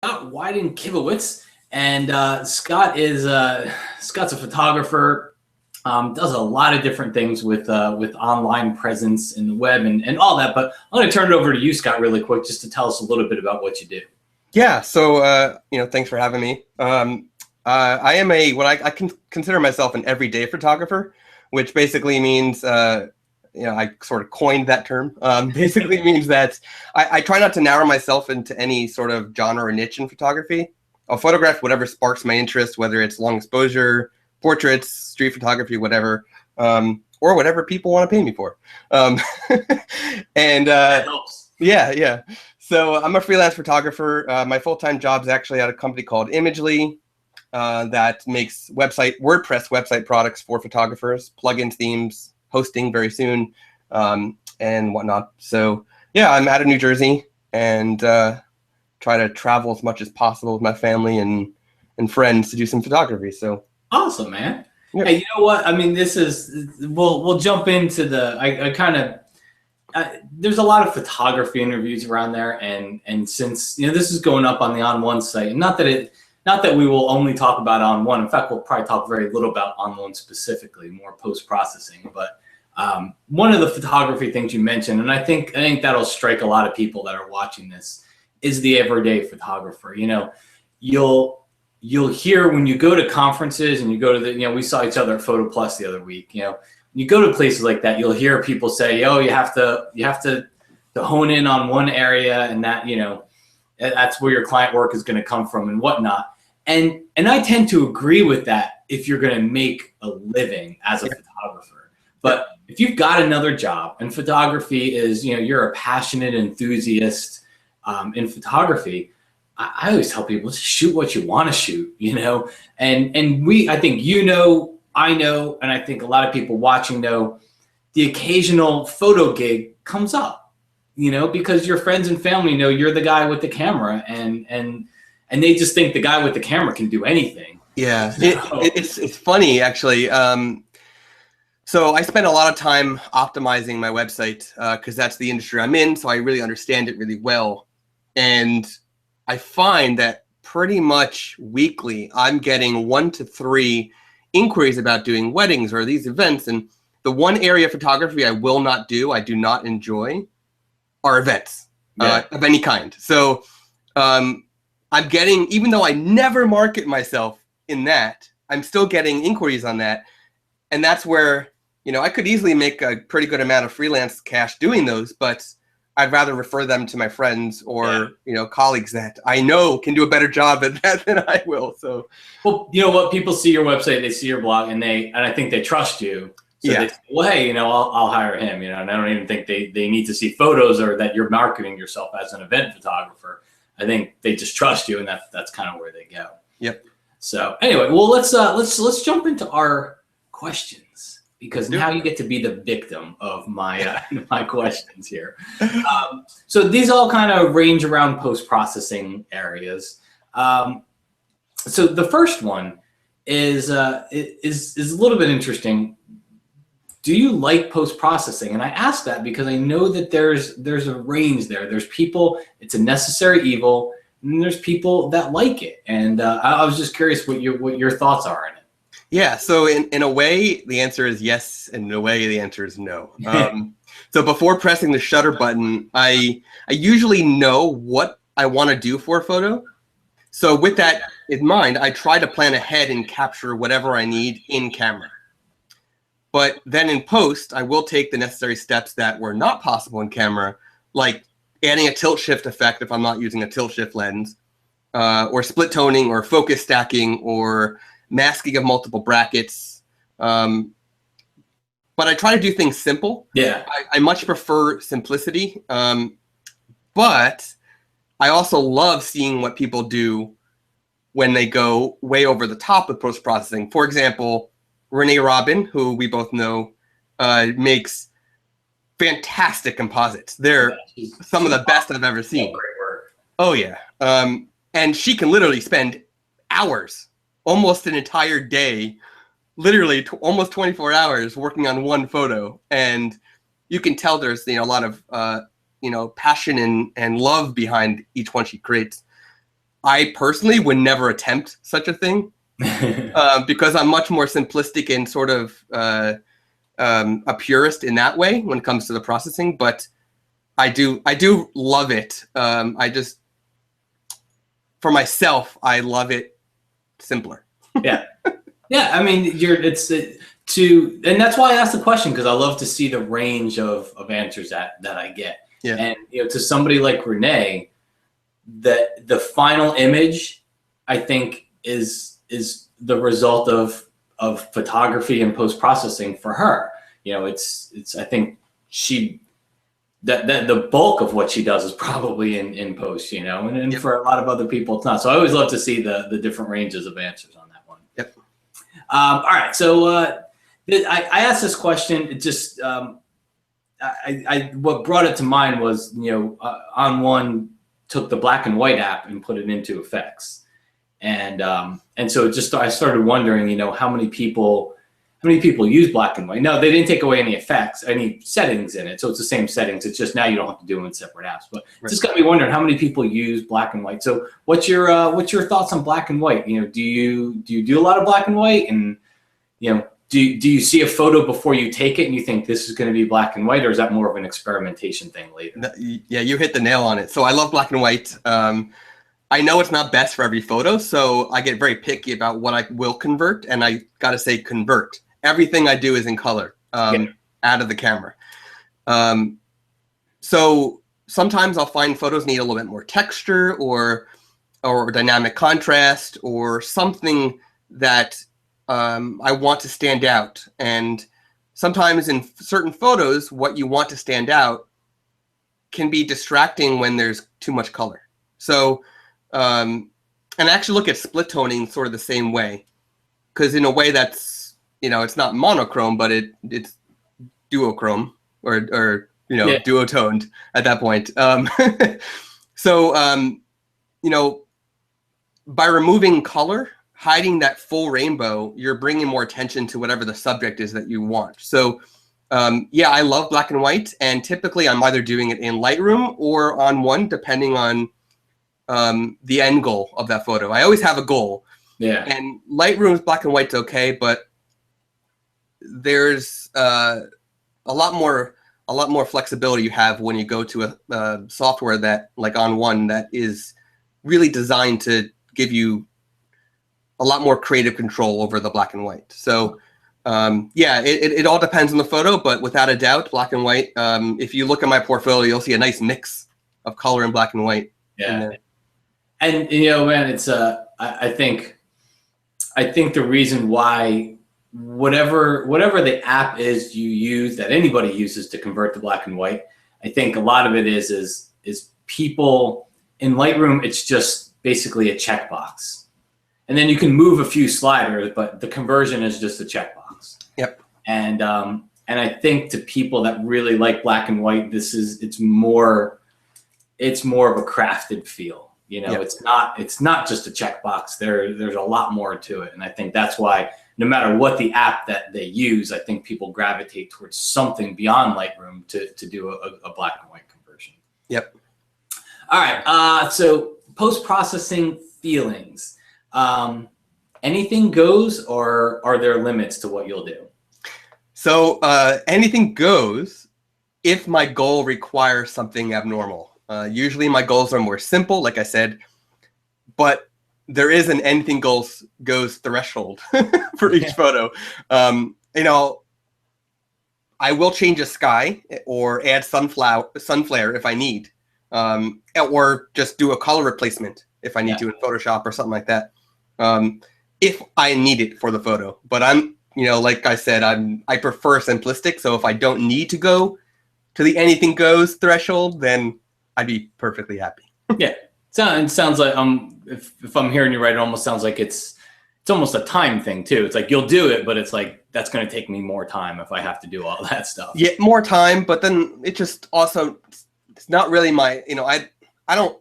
Wyden Kibowitz, and Scott's a photographer. Does a lot of different things with online presence in the web and all that. But I'm going to turn it over to you, Scott, really quick, just to tell us a little bit about what you do. Yeah. So thanks for having me. I am what I can consider myself an everyday photographer, which basically means I sort of coined that term. Basically means that I try not to narrow myself into any sort of genre or niche in photography. I'll photograph whatever sparks my interest, whether it's long exposure, portraits, street photography, whatever, or whatever people want to pay me for. And That helps. yeah. So I'm a freelance photographer. My full-time job is actually at a company called Imagely that makes WordPress website products for photographers, plugins, themes, hosting very soon, and whatnot. So yeah, I'm out of New Jersey and try to travel as much as possible with my family and friends to do some photography. So awesome, man. Yeah. Hey, you know what? I mean, we'll jump into there's a lot of photography interviews around there, and since this is going up on the ON1 site, and not that we will only talk about ON1. In fact, we'll probably talk very little about ON1 specifically, more post-processing. But one of the photography things you mentioned, and I think that'll strike a lot of people that are watching this, is the everyday photographer. You'll hear when you go to conferences and you go to we saw each other at Photo Plus the other week. You go to places like that, you'll hear people say, "Oh, you have to hone in on one area, and that's where your client work is going to come from and whatnot." And I tend to agree with that if you're going to make a living as a photographer. But if you've got another job, and photography is, you're a passionate enthusiast in photography, I always tell people, just shoot what you want to shoot, and I think I know, and I think a lot of people watching know, the occasional photo gig comes up, because your friends and family know you're the guy with the camera, and they just think the guy with the camera can do anything. Yeah, it's funny actually. So I spend a lot of time optimizing my website because that's the industry I'm in, so I really understand it really well. And I find that pretty much weekly I'm getting 1 to 3 inquiries about doing weddings or these events. And the one area of photography I will not do, I do not enjoy, are events of any kind. So I'm getting, even though I never market myself in that, I'm still getting inquiries on that. And that's where, I could easily make a pretty good amount of freelance cash doing those, but I'd rather refer them to my friends or, colleagues that I know can do a better job at that than I will. So, well, you know what? People see your website, they see your blog, and I think they trust you. So they say, well, hey, I'll hire him, and I don't even think they need to see photos or that you're marketing yourself as an event photographer. I think they just trust you, and that's kind of where they go. Yep. So anyway, well, let's jump into our questions, because now you get to be the victim of my my questions here. So these all kind of range around post-processing areas. So the first one is a little bit interesting. Do you like post-processing? And I ask that because I know that there's a range there. There's people, it's a necessary evil, and there's people that like it. And I was just curious what your thoughts are in it. Yeah, so in a way, the answer is yes, and in a way, the answer is no. So before pressing the shutter button, I usually know what I want to do for a photo. So with that in mind, I try to plan ahead and capture whatever I need in camera. But then in post, I will take the necessary steps that were not possible in camera, like adding a tilt shift effect if I'm not using a tilt shift lens, or split toning, or focus stacking, or masking of multiple brackets. But I try to do things simple. Yeah. I much prefer simplicity. But I also love seeing what people do when they go way over the top with post-processing. For example, Renee Robin, who we both know, makes fantastic composites. They're some of the best I've ever seen. Great work. Oh, yeah. And she can literally spend hours, almost an entire day, literally almost 24 hours working on one photo. And you can tell there's a lot of passion and love behind each one she creates. I personally would never attempt such a thing because I'm much more simplistic and sort of a purist in that way when it comes to the processing. But I do love it. I just, for myself, I love it simpler. Yeah. Yeah. I mean, and that's why I asked the question, because I love to see the range of answers that I get. Yeah. And, to somebody like Renee, the final image, I think, is the result of photography and post-processing for her. It's I think the bulk of what she does is probably in post, and for a lot of other people it's not. So I always love to see the different ranges of answers on that one. Yep. All right, so I asked this question. It just what brought it to mind was ON1 took the black and white app and put it into effects, and so I started wondering, how many people use black and white. No, they didn't take away any effects, any settings in it. So it's the same settings. It's just now you don't have to do them in separate apps. But it just got me wondering how many people use black and white. So what's your thoughts on black and white? Do you do a lot of black and white? And do you see a photo before you take it and you think this is going to be black and white, or is that more of an experimentation thing later? Yeah, you hit the nail on it. So I love black and white. I know it's not best for every photo, so I get very picky about what I will convert, and I got to say convert. Everything I do is in color out of the camera. So sometimes I'll find photos need a little bit more texture or dynamic contrast or something that I want to stand out. And sometimes in certain photos, what you want to stand out can be distracting when there's too much color. So, and I actually look at split toning sort of the same way, because in a way that's, it's not monochrome, but it's duochrome or duotoned at that point. So, by removing color, hiding that full rainbow, you're bringing more attention to whatever the subject is that you want. So, yeah, I love black and white, and typically I'm either doing it in Lightroom or ON1, depending on the end goal of that photo. I always have a goal. Yeah. And Lightroom's black and white's okay, but there's a lot more flexibility you have when you go to a software that, like ON1, that is really designed to give you a lot more creative control over the black and white. So yeah, it all depends on the photo, but without a doubt, black and white. If you look at my portfolio, you'll see a nice mix of color and black and white. Yeah. And man, it's I think the reason why whatever the app is you use, that anybody uses to convert to black and white, I think a lot of it is people in Lightroom, it's just basically a checkbox. And then you can move a few sliders, but the conversion is just a checkbox. Yep. And I think to people that really like black and white, it's more of a crafted feel. Yep. It's not just a checkbox. There's a lot more to it. And I think that's why no matter what the app that they use, I think people gravitate towards something beyond Lightroom to do a black and white conversion. Yep. All right. So post-processing feelings. Anything goes, or are there limits to what you'll do? So anything goes if my goal requires something abnormal. Usually my goals are more simple, like I said, but there is an anything goes threshold for each photo. I will change a sky or add sun flare if I need, or just do a color replacement if I need to in Photoshop or something like that. If I need it for the photo, but I'm, like I said, I prefer simplistic. So if I don't need to go to the anything goes threshold, then I'd be perfectly happy. Yeah. It sounds like, if I'm hearing you right, it almost sounds like it's almost a time thing too. It's like you'll do it, but it's like, that's going to take me more time if I have to do all that stuff. Yeah, more time, but then it just also, it's not really my, I don't,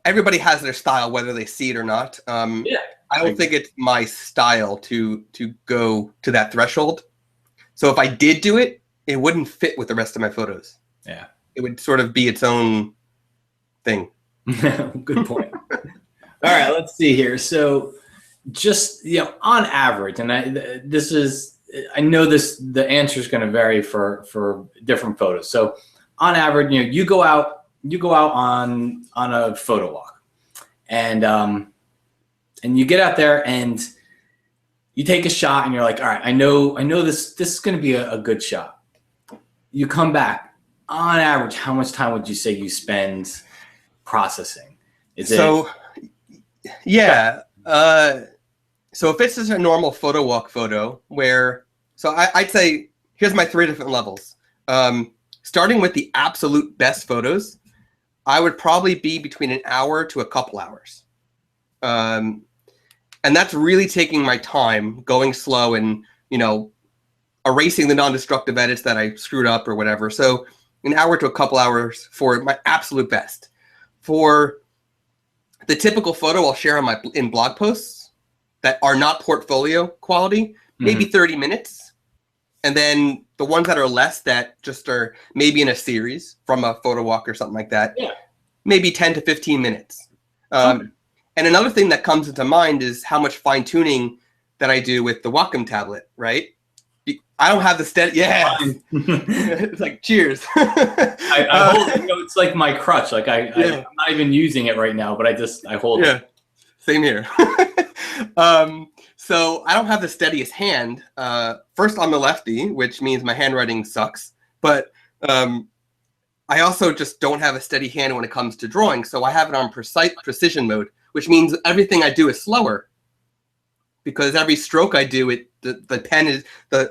everybody has their style, whether they see it or not. I don't think it's my style to go to that threshold. So if I did do it, it wouldn't fit with the rest of my photos. Yeah. It would sort of be its own thing. Good point. All right, let's see here. So just, on average, and I know the answer is going to vary for different photos. So on average, you go out on a photo walk, and you get out there and you take a shot, and you're like, all right, I know this is going to be a good shot. You come back. On average, how much time would you say you spend processing? Yeah. So if this is a normal photo walk photo I'd say here's my 3 different levels. Starting with the absolute best photos, I would probably be between an hour to a couple hours. And that's really taking my time, going slow and, erasing the non-destructive edits that I screwed up or whatever. So an hour to a couple hours for my absolute best. For the typical photo I'll share in blog posts that are not portfolio quality, maybe 30 minutes. And then the ones that are less, that just are maybe in a series from a photo walk or something like that, maybe 10 to 15 minutes. And another thing that comes into mind is how much fine tuning that I do with the Wacom tablet, right? I don't have the steady. Yeah, it's like cheers. I hold it. It's like my crutch. Like I'm not even using it right now, but I hold it. Yeah, same here. So I don't have the steadiest hand. First, I'm a lefty, which means my handwriting sucks. But I also just don't have a steady hand when it comes to drawing. So I have it on precision mode, which means everything I do is slower. Because every stroke I do, the pen is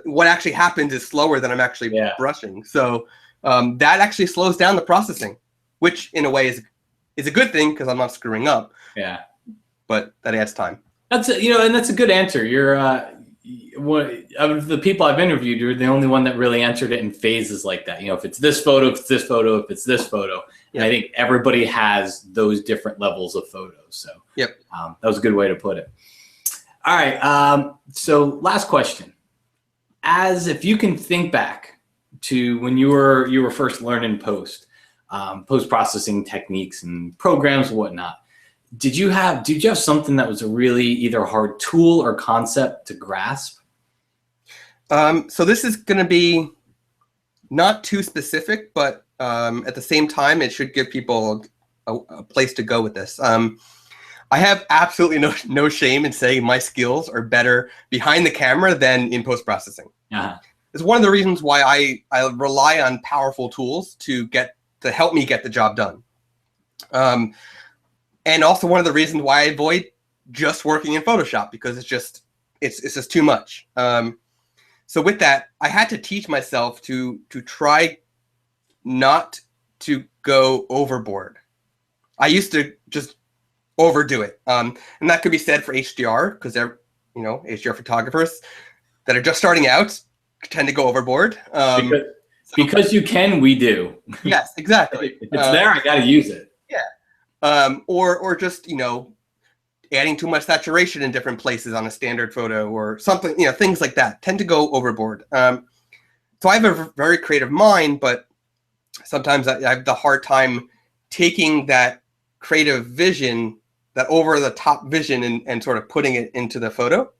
what actually happens is slower than I'm actually brushing. So that actually slows down the processing, which in a way is a good thing because I'm not screwing up. Yeah. But that adds time. That's and that's a good answer. You're of the people I've interviewed, you're the only one that really answered it in phases like that. If it's this photo, if it's this photo, if it's this photo. And I think everybody has those different levels of photos. So that was a good way to put it. All right. So last question. If you can think back to when you were first learning post-processing techniques and programs and whatnot, did you have something that was a really either hard tool or concept to grasp? So this is going to be not too specific, but at the same time, it should give people a place to go with this. I have absolutely no shame in saying my skills are better behind the camera than in post-processing. It's one of the reasons why I rely on powerful tools to help me get the job done. And also one of the reasons why I avoid just working in Photoshop, because it's just too much. So with that, I had to teach myself to try not to go overboard. I used to just overdo it. And that could be said for HDR, because they're, HDR photographers that are just starting out tend to go overboard. Because you can, we do. Yes, exactly. If it's there, I got to use it. Yeah. Or just, adding too much saturation in different places on a standard photo or something, things like that tend to go overboard. So I have a very creative mind, but sometimes I have the hard time taking that creative vision, that over the top vision, and sort of putting it into the photo.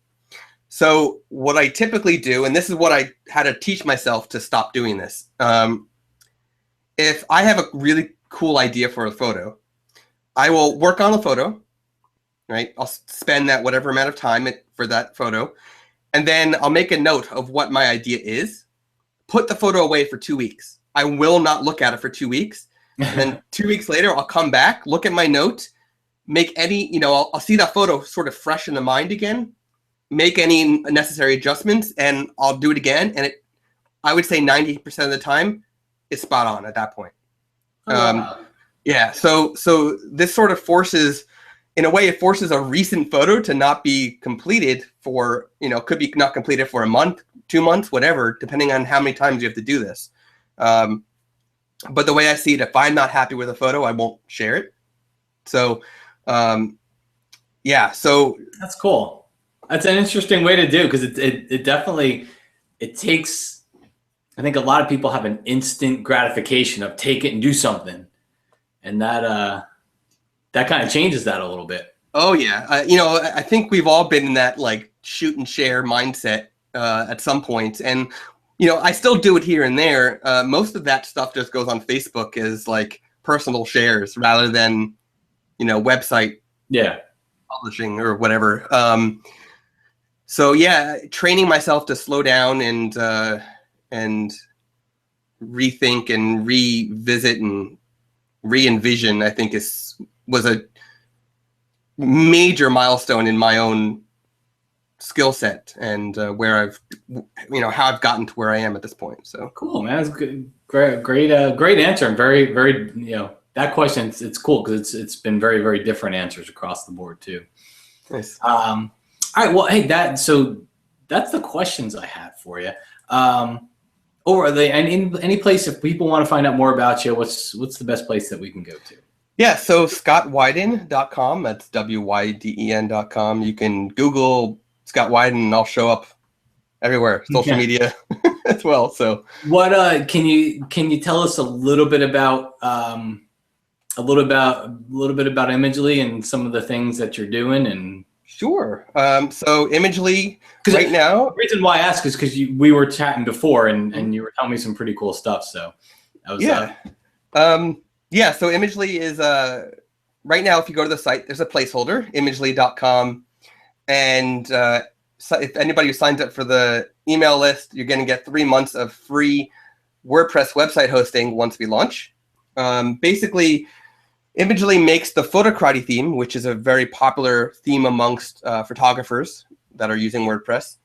So what I typically do, and this is what I had to teach myself to stop doing this. If I have a really cool idea for a photo, I will work on the photo, right? I'll spend that whatever amount of time for that photo. And then I'll make a note of what my idea is, put the photo away for 2 weeks. I will not look at it for 2 weeks. And then 2 weeks later, I'll come back, look at my note, make any, I'll see that photo sort of fresh in the mind again, make any necessary adjustments, and I'll do it again. And I would say 90% of the time, it's spot on at that point. Yeah, so this sort of forces, in a way, it forces a recent photo to not be completed for, could be not completed for a month, 2 months, whatever, depending on how many times you have to do this. But the way I see it, if I'm not happy with a photo, I won't share it. So, yeah, so. That's cool. That's an interesting way to do, because it definitely, it takes, I think a lot of people have an instant gratification of take it and do something. And that that kind of changes that a little bit. Oh yeah, you know, I think we've all been in that like shoot and share mindset at some point, and you know, I still do it here and there. Most of that stuff just goes on Facebook as like personal shares rather than, you know, website publishing or whatever. So yeah, training myself to slow down and rethink and revisit and re-envision, I think was a major milestone in my own skill set and where I've, you know, how I've gotten to where I am at this point. So cool, man. That's good. Great answer. And very, very, you know, that question, it's cool because it's been very, very different answers across the board too. Nice. All right. Well, hey, that's the questions I had for you. Or are they any place if people want to find out more about you? What's the best place that we can go to? Yeah, so scottwyden.com. That's WYDEN.com. You can Google Scott Wyden and I'll show up everywhere, social media as well. So what can you tell us a little bit about Imagely and some of the things that you're doing? And sure. So Imagely right now. The reason why I ask is because we were chatting before and you were telling me some pretty cool stuff. So that was yeah, so Imagely is right now, if you go to the site, there's a placeholder, imagely.com. And so if anybody who signs up for the email list, you're going to get 3 months of free WordPress website hosting once we launch. Basically, Imagely makes the Photocrati theme, which is a very popular theme amongst photographers that are using WordPress.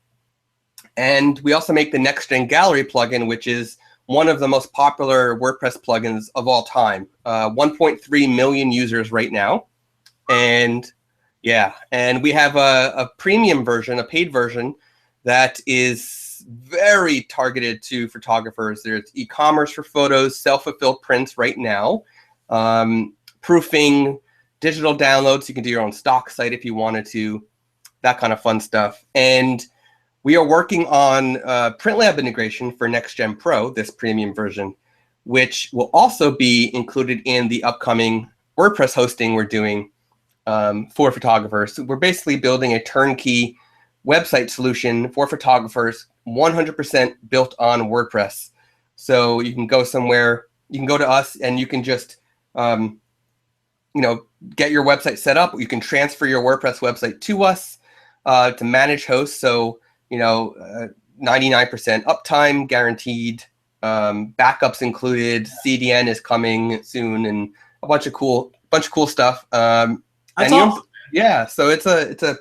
And we also make the Next Gen Gallery plugin, which is one of the most popular WordPress plugins of all time. 1.3 million users right now. And yeah, and we have a premium version, a paid version that is very targeted to photographers. There's e-commerce for photos, self-fulfilled prints right now, proofing, digital downloads. You can do your own stock site if you wanted to, that kind of fun stuff. And we are working on PrintLab integration for Next Gen Pro, this premium version, which will also be included in the upcoming WordPress hosting we're doing for photographers. So we're basically building a turnkey website solution for photographers, 100% built on WordPress. So you can go somewhere, you can go to us, and you can just, you know, get your website set up. You can transfer your WordPress website to us to manage hosts. So, you know, 99% uptime guaranteed, backups included, CDN is coming soon, and a bunch of cool stuff. That's awesome. Yeah, so it's a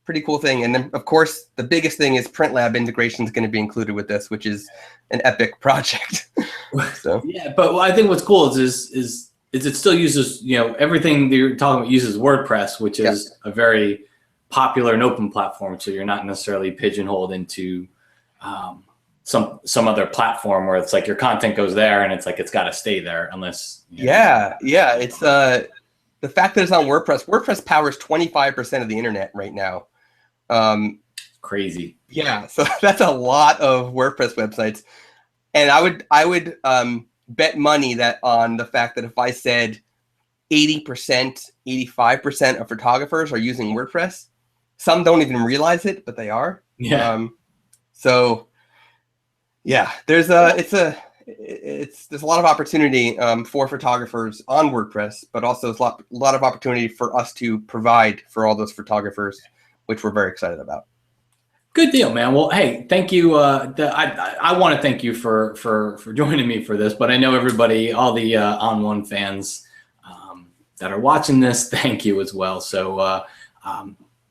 pretty cool thing. And then, of course, the biggest thing is PrintLab integration is going to be included with this, which is an epic project. So yeah, but I think what's cool is it still uses, you know, everything that you're talking about uses WordPress, which is a very popular and open platform. So you're not necessarily pigeonholed into some other platform where it's like your content goes there and it's like it's got to stay there unless. You know. Yeah. It's the fact that it's on WordPress. WordPress powers 25% of the internet right now. Crazy. Yeah, so that's a lot of WordPress websites, and I would bet money that on the fact that if I said 80%, 85% of photographers are using WordPress, some don't even realize it, but they are. Yeah. So yeah, there's a lot of opportunity for photographers on WordPress, but also there's a lot of opportunity for us to provide for all those photographers, which we're very excited about. Good deal, man. Well, hey, thank you. I want to thank you for joining me for this, but I know everybody, all the ON1 fans that are watching this, thank you as well. So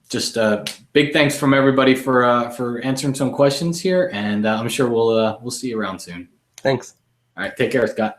just big thanks from everybody for answering some questions here, and I'm sure we'll see you around soon. Thanks. All right, take care, Scott.